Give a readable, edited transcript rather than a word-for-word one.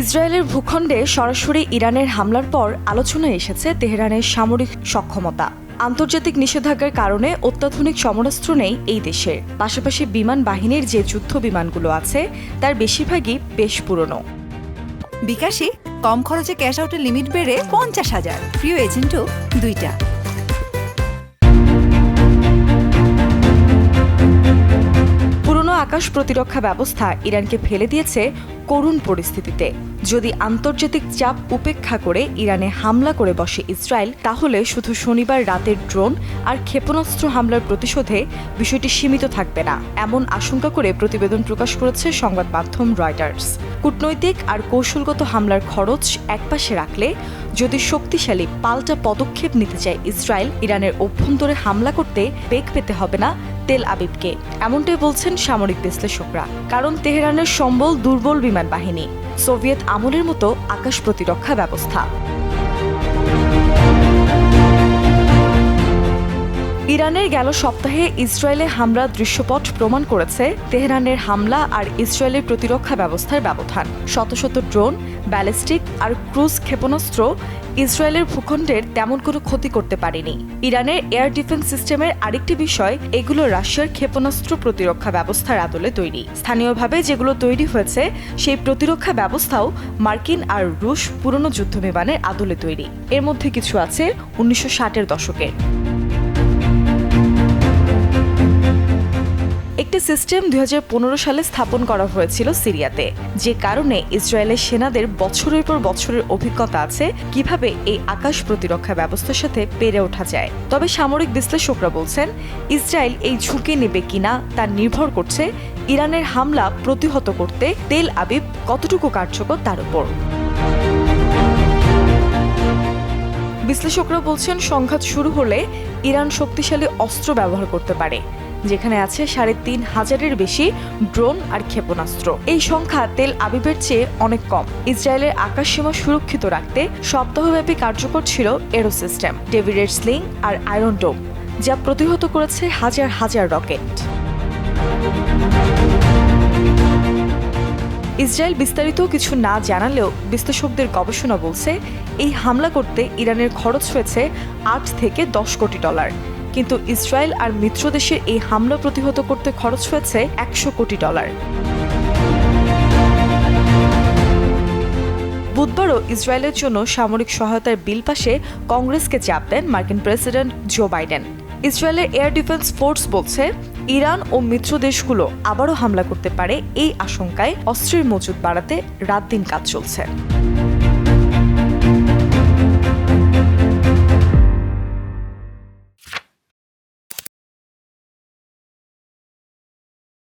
ইসরায়েলের ভূখণ্ডে সরাসরি ইরানের হামলার পর আলোচনায় এসেছে তেহরানের সামরিক সক্ষমতা। আন্তর্জাতিক নিষেধাজ্ঞার কারণে অত্যাধুনিক সমরাস্ত্র নেই এই দেশের। পাশাপাশি বিমান বাহিনীর যে যুদ্ধ বিমানগুলো আছে তার বেশিরভাগই বেশ পুরনো। বিকাশে কম খরচে ক্যাশ আউটের লিমিট বেড়ে 50,000। প্রিয় এজেন্টও 2টা। পুরনো আকাশ প্রতিরক্ষা ব্যবস্থা ইরানকে ফেলে দিয়েছে করুণ পরিস্থিতিতে। যদি আন্তর্জাতিক চাপ উপেক্ষা করে ইরানে হামলা করে বসে ইসরায়েল, তাহলে শুধু শনিবার রাতের ড্রোন আর ক্ষেপণাস্ত্র হামলার প্রতিশোধে বিষয়টি সীমিত থাকবে না, এমন আশঙ্কা করে প্রতিবেদন প্রকাশ করেছে সংবাদ মাধ্যম রয়টার্স। কূটনৈতিক আর কৌশলগত হামলার খরচ একপাশে রাখলে যদি শক্তিশালী পাল্টা পদক্ষেপ নিতে চায় ইসরায়েল, ইরানের অভ্যন্তরে হামলা করতে বেগ পেতে হবে না তেল আবিবকে, এমনটাই বলছেন সামরিক বিশ্লেষকরা। কারণ তেহরানের সম্বল দুর্বল বিমান বাহিনী, সোভিয়েত আমলের মতো আকাশ প্রতিরক্ষা ব্যবস্থা। ইরানের গেল সপ্তাহে ইসরায়েলে হামলার দৃশ্যপট প্রমাণ করেছে তেহরানের হামলা আর ইসরায়েলের প্রতিরক্ষা ব্যবস্থার ব্যবধান। শত শত ড্রোন, ব্যালিস্টিক আর ক্রুজ ক্ষেপণাস্ত্র ইসরায়েলের ভূখণ্ডের তেমন কোনো ক্ষতি করতে পারেনি। ইরানের এয়ার ডিফেন্স সিস্টেমের আরেকটি বিষয়, এগুলো রাশিয়ার ক্ষেপণাস্ত্র প্রতিরক্ষা ব্যবস্থার আদলে তৈরি। স্থানীয়ভাবে যেগুলো তৈরি হয়েছে সেই প্রতিরক্ষা ব্যবস্থাও মার্কিন আর রুশ পুরনো যুদ্ধবিমানের আদলে তৈরি। এর মধ্যে কিছু আছে 1960-এর দশকের। একটি সিস্টেম 2015 সালে স্থাপন করা হয়েছিল সিরিয়াতে, যে কারণে ইসরায়েলের সেনাদের বছরের পর বছরের অভিজ্ঞতা আছে কিভাবে এই আকাশ প্রতিরক্ষা ব্যবস্থার সাথে পেরে ওঠা যায়। তবে সামরিক বিশ্লেষকরা বলছেন, ইসরায়েল এই ঝুঁকি নেবে কিনা তা নির্ভর করছে ইরানের হামলা প্রতিহত করতে তেল আবিব কতটুকু কার্যকর তার উপর। বিশ্লেষকরা বলছেন, সংঘাত শুরু হলে ইরান শক্তিশালী অস্ত্র ব্যবহার করতে পারে, যেখানে আছে 3,500-এর বেশি ড্রোন আর ক্ষেপণাস্ত্র। এই সংখ্যা তেল আবিবের চেয়ে অনেক কম। ইসরায়েলের আকাশসীমা সুরক্ষিত রাখতে সপ্তাহব্যাপী কার্যকর ছিল এরো সিস্টেম, ডেভিডের স্লিং আর আয়রন ডোম, যা প্রতিহত করেছে হাজার হাজার রকেট। ইসরায়েল বিস্তারিত কিছু না জানালেও বিশ্লেষকদের গবেষণা বলছে, এই হামলা করতে ইরানের খরচ হয়েছে $8 থেকে $10 কোটি। কিন্তু ইসরায়েল আর মিত্র দেশের এই হামলা প্রতিহত করতে খরচ হয়েছে $100 কোটি। বুধবারও ইসরায়েলের জন্য সামরিক সহায়তার বিল পাশে কংগ্রেসকে চাপ দেন মার্কিন প্রেসিডেন্ট জো বাইডেন। ইসরায়েলের এয়ার ডিফেন্স ফোর্স বলছে, ইরান ও মিত্র দেশগুলো আবারও হামলা করতে পারে। এই আশঙ্কায় অস্ত্রের মজুত বাড়াতে রাত দিন কাজ চলছে।